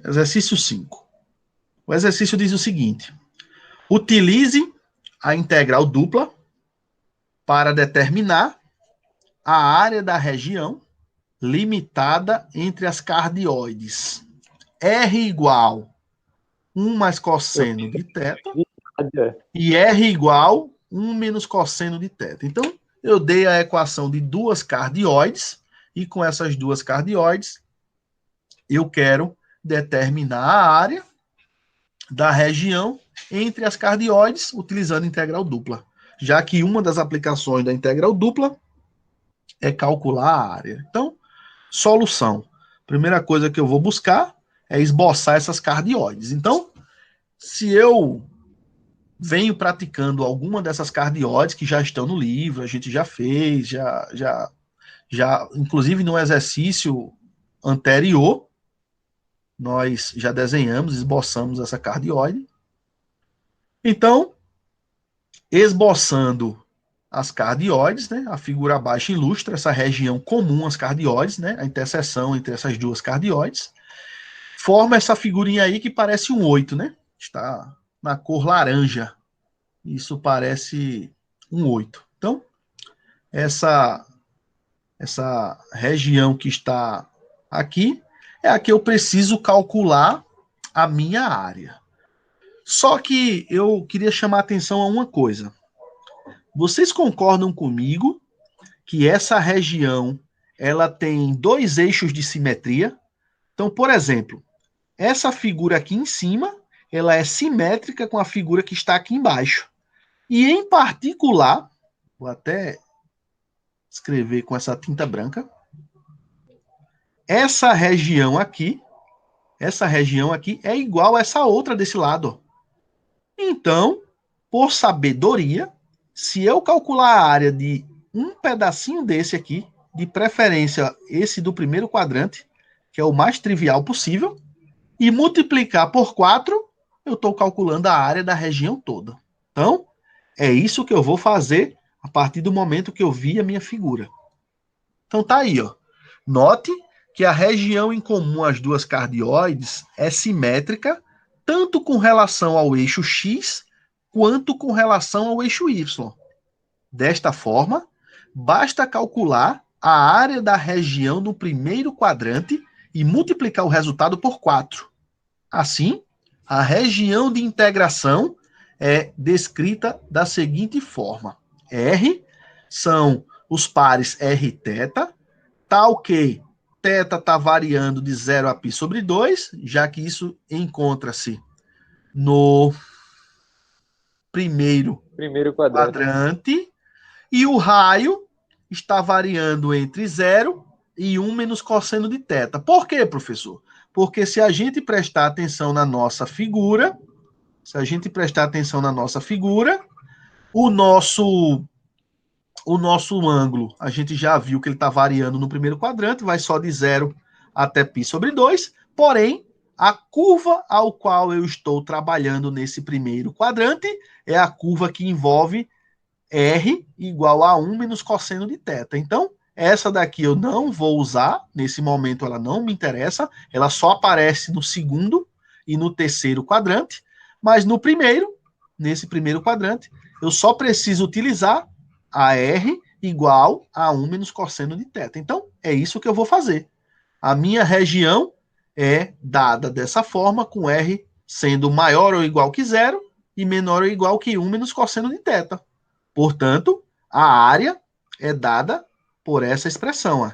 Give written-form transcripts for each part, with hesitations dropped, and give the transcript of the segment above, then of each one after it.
Exercício 5. O exercício diz o seguinte: utilize a integral dupla para determinar a área da região limitada entre as cardioides. R igual 1 mais cosseno de θ e R igual 1 menos cosseno de θ. Então, eu dei a equação de duas cardioides e com essas duas cardioides eu quero determinar a área da região entre as cardioides utilizando integral dupla, já que uma das aplicações da integral dupla é calcular a área. Então, solução. Primeira coisa que eu vou buscar é esboçar essas cardioides. Então, se eu venho praticando alguma dessas cardioides que já estão no livro, a gente já fez, inclusive no exercício anterior, nós já desenhamos, esboçamos essa cardioide. Então, esboçando as cardioides, né? A figura abaixo ilustra essa região comum às cardioides, né? A interseção entre essas duas cardioides. Forma essa figurinha aí que parece um 8, né? Está na cor laranja. Isso parece um 8. Então, essa região que está aqui é a que eu preciso calcular a minha área. Só que eu queria chamar a atenção a uma coisa. Vocês concordam comigo que essa região ela tem dois eixos de simetria? Então, por exemplo, essa figura aqui em cima, ela é simétrica com a figura que está aqui embaixo. E em particular, vou até escrever com essa tinta branca, essa região aqui é igual a essa outra desse lado. Então, por sabedoria, se eu calcular a área de um pedacinho desse aqui, de preferência esse do primeiro quadrante, que é o mais trivial possível, e multiplicar por 4, eu estou calculando a área da região toda. Então, é isso que eu vou fazer a partir do momento que eu vi a minha figura. Então tá aí, ó. Note que a região em comum às duas cardioides é simétrica tanto com relação ao eixo X quanto com relação ao eixo Y. Desta forma, basta calcular a área da região no primeiro quadrante e multiplicar o resultado por 4. Assim, a região de integração é descrita da seguinte forma. R são os pares R e θ, tal que θ está variando de 0 a π sobre 2, já que isso encontra-se no primeiro quadrante, e o raio está variando entre 0 e 1 menos cosseno de θ. Por quê, professor? Porque se a gente prestar atenção na nossa figura, o nosso ângulo, a gente já viu que ele está variando no primeiro quadrante, vai só de 0 até π sobre 2, porém, a curva ao qual eu estou trabalhando nesse primeiro quadrante é a curva que envolve R igual a 1 menos cosseno de θ. Então, essa daqui eu não vou usar, nesse momento ela não me interessa, ela só aparece no segundo e no terceiro quadrante, mas nesse primeiro quadrante, eu só preciso utilizar a R igual a 1 menos cosseno de θ. Então, é isso que eu vou fazer. A minha região é dada dessa forma, com R sendo maior ou igual que 0 e menor ou igual que 1 menos cosseno de θ. Portanto, a área é dada por essa expressão.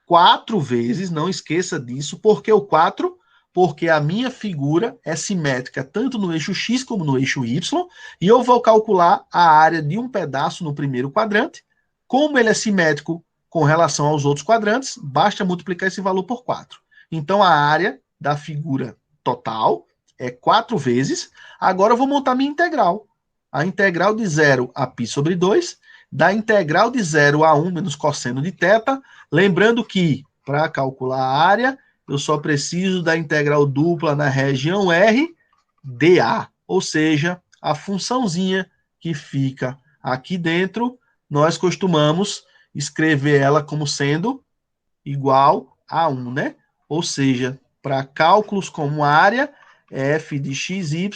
4 vezes, não esqueça disso. Por que o 4? Porque a minha figura é simétrica tanto no eixo X como no eixo Y, e eu vou calcular a área de um pedaço no primeiro quadrante. Como ele é simétrico com relação aos outros quadrantes, basta multiplicar esse valor por 4. Então, a área da figura total é 4 vezes. Agora eu vou montar minha integral. A integral de 0 a π sobre 2, da integral de 0 a 1 menos cosseno de θ, lembrando que, para calcular a área, eu só preciso da integral dupla na região R, dA, ou seja, a funçãozinha que fica aqui dentro, nós costumamos escrever ela como sendo igual a 1, né? Ou seja, para cálculos como área, f de xy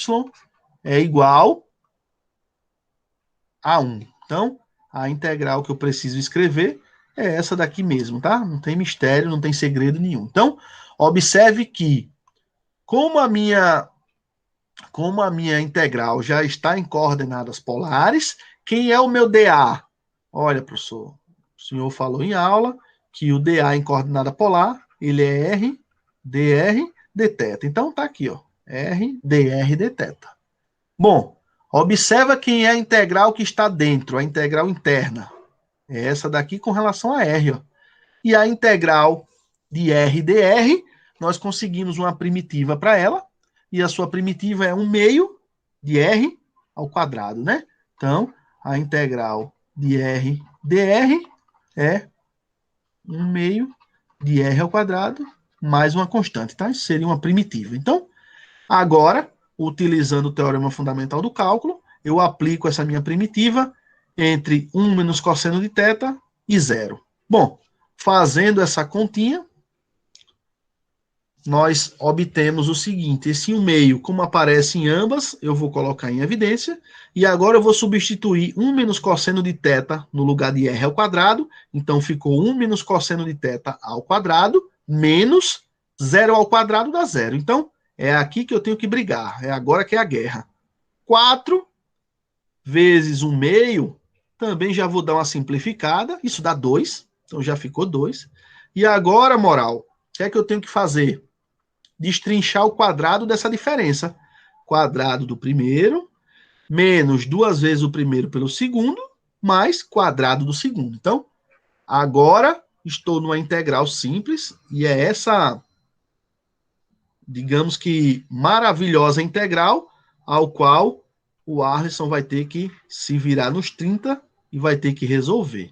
é igual a 1. Então, a integral que eu preciso escrever é essa daqui mesmo, tá? Não tem mistério, não tem segredo nenhum. Então, observe que, como a minha integral já está em coordenadas polares, quem é o meu dA? Olha, professor, o senhor falou em aula que o dA em coordenada polar, ele é r, dr, dθ. Então, tá aqui, ó, r, dr, dθ. Bom, observa quem é a integral que está dentro, a integral interna. É essa daqui com relação a r, ó. E a integral de r dr, nós conseguimos uma primitiva para ela, e a sua primitiva é 1 meio de r ao quadrado, né? Então, a integral de r dr é 1 meio de r ao quadrado mais uma constante, tá? Isso seria uma primitiva. Então, agora, utilizando o teorema fundamental do cálculo, eu aplico essa minha primitiva entre 1 menos cosseno de θ e 0. Bom, fazendo essa continha, nós obtemos o seguinte: esse 1 meio, como aparece em ambas, eu vou colocar em evidência, e agora eu vou substituir 1 menos cosseno de θ no lugar de r ao quadrado, então ficou 1 menos cosseno de θ ao quadrado, menos 0 ao quadrado dá 0. Então, é aqui que eu tenho que brigar, é agora que é a guerra. 4 vezes 1 meio, também já vou dar uma simplificada, isso dá 2, então já ficou 2. E agora, moral, o que é que eu tenho que fazer? Destrinchar o quadrado dessa diferença. Quadrado do primeiro, menos 2 vezes o primeiro pelo segundo, mais quadrado do segundo. Então, agora estou numa integral simples, e é essa, digamos que, maravilhosa integral, ao qual o Arlisson vai ter que se virar nos 30 e vai ter que resolver.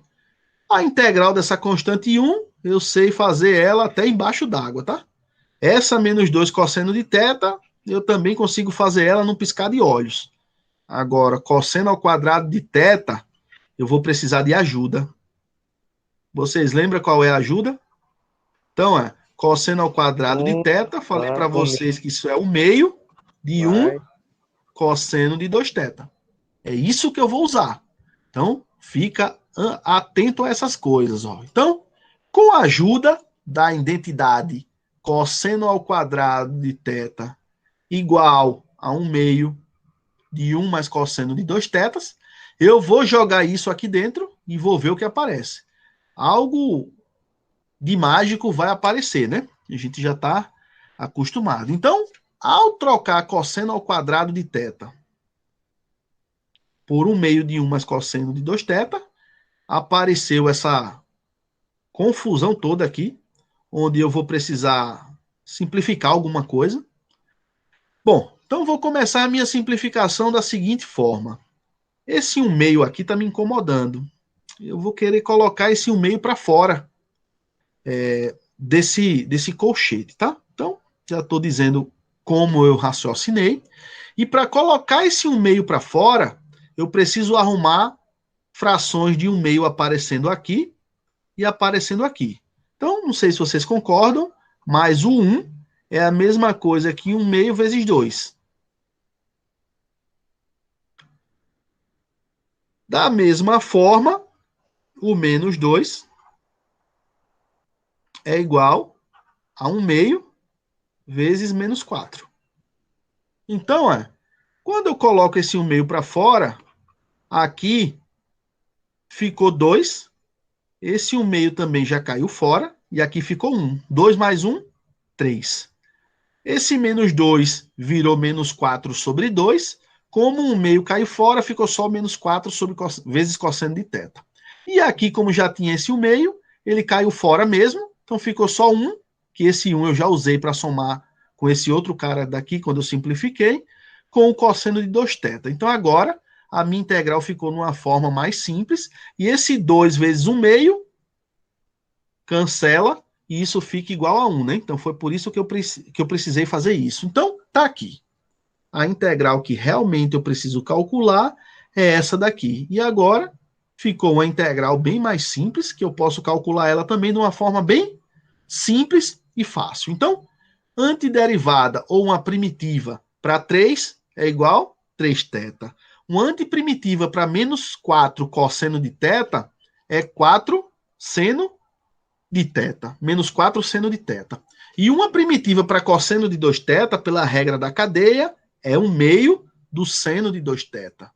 A integral dessa constante 1, eu sei fazer ela até embaixo d'água, tá? Essa menos 2 cosseno de θ, eu também consigo fazer ela num piscar de olhos. Agora, cosseno ao quadrado de θ, eu vou precisar de ajuda. Vocês lembram qual é a ajuda? Então, cosseno ao quadrado de θ, falei para vocês que isso é o meio de 1 cosseno de 2θ. É isso que eu vou usar. Então, fica atento a essas coisas. Ó. Então, com a ajuda da identidade cosseno ao quadrado de θ igual a 1 meio de 1 mais cosseno de 2θ, eu vou jogar isso aqui dentro e vou ver o que aparece. Algo de mágico vai aparecer, né? A gente já está acostumado. Então, ao trocar cosseno ao quadrado de θ por 1 meio de 1 mais cosseno de 2θ, apareceu essa confusão toda aqui, onde eu vou precisar simplificar alguma coisa. Bom, então vou começar a minha simplificação da seguinte forma. Esse 1 meio aqui está me incomodando. Eu vou querer colocar esse 1 meio para fora desse colchete, tá? Então, já estou dizendo como eu raciocinei. E para colocar esse 1 meio para fora, eu preciso arrumar frações de 1 meio aparecendo aqui e aparecendo aqui. Então, não sei se vocês concordam, mas o 1 é a mesma coisa que 1 meio vezes 2. Da mesma forma, o menos 2 é igual a 1 meio vezes menos 4. Então, quando eu coloco esse 1 meio para fora, aqui ficou 2, esse 1 meio também já caiu fora, e aqui ficou 1. 2 mais 1, 3. Esse menos 2 virou menos 4 sobre 2. Como 1 meio caiu fora, ficou só menos 4 sobre vezes cosseno de θ. E aqui, como já tinha esse 1 meio, ele caiu fora mesmo, então ficou só 1, que esse 1 eu já usei para somar com esse outro cara daqui, quando eu simplifiquei, com o cosseno de 2θ. Então agora, a minha integral ficou numa forma mais simples, e esse 2 vezes 1 meio cancela, e isso fica igual a 1, né? Então foi por isso que eu precisei fazer isso. Então, tá aqui. A integral que realmente eu preciso calcular é essa daqui. E agora ficou uma integral bem mais simples, que eu posso calcular ela também de uma forma bem simples e fácil. Então, Antiderivada ou uma primitiva para 3 é igual a 3θ. Uma antiprimitiva para menos 4 cosseno de θ é 4 seno de θ. Menos 4 seno de θ. E uma primitiva para cosseno de 2θ, pela regra da cadeia, é 1/2 do seno de 2θ.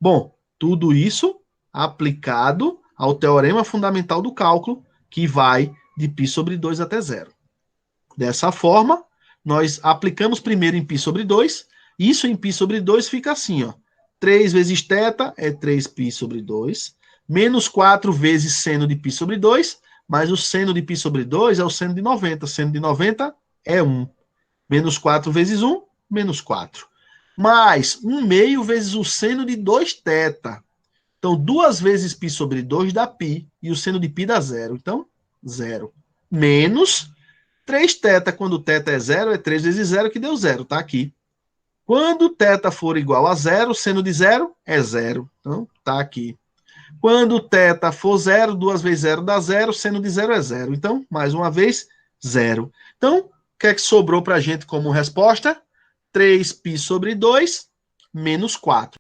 Bom, tudo isso aplicado ao teorema fundamental do cálculo, que vai de π/2 até zero. Dessa forma, nós aplicamos primeiro em π/2, isso em π/2 fica assim, ó. 3 vezes θ é 3π/2, menos 4 vezes seno de π/2, mas o seno de π/2 é o seno de 90. Seno de 90 é 1. Menos 4 vezes 1, menos 4. Mais 1/2 vezes o seno de 2θ. Então, 2 vezes π/2 dá π, e o seno de π dá 0. Então, 0. Menos 3θ, quando θ é 0, é 3 vezes 0, que deu 0, tá aqui. Quando θ for igual a 0, seno de 0 é 0. Então, tá aqui. Quando θ for 0, 2 vezes 0 dá 0, seno de 0 é 0. Então, mais uma vez, 0. Então, o que é que sobrou para a gente como resposta? 3π/2 menos 4.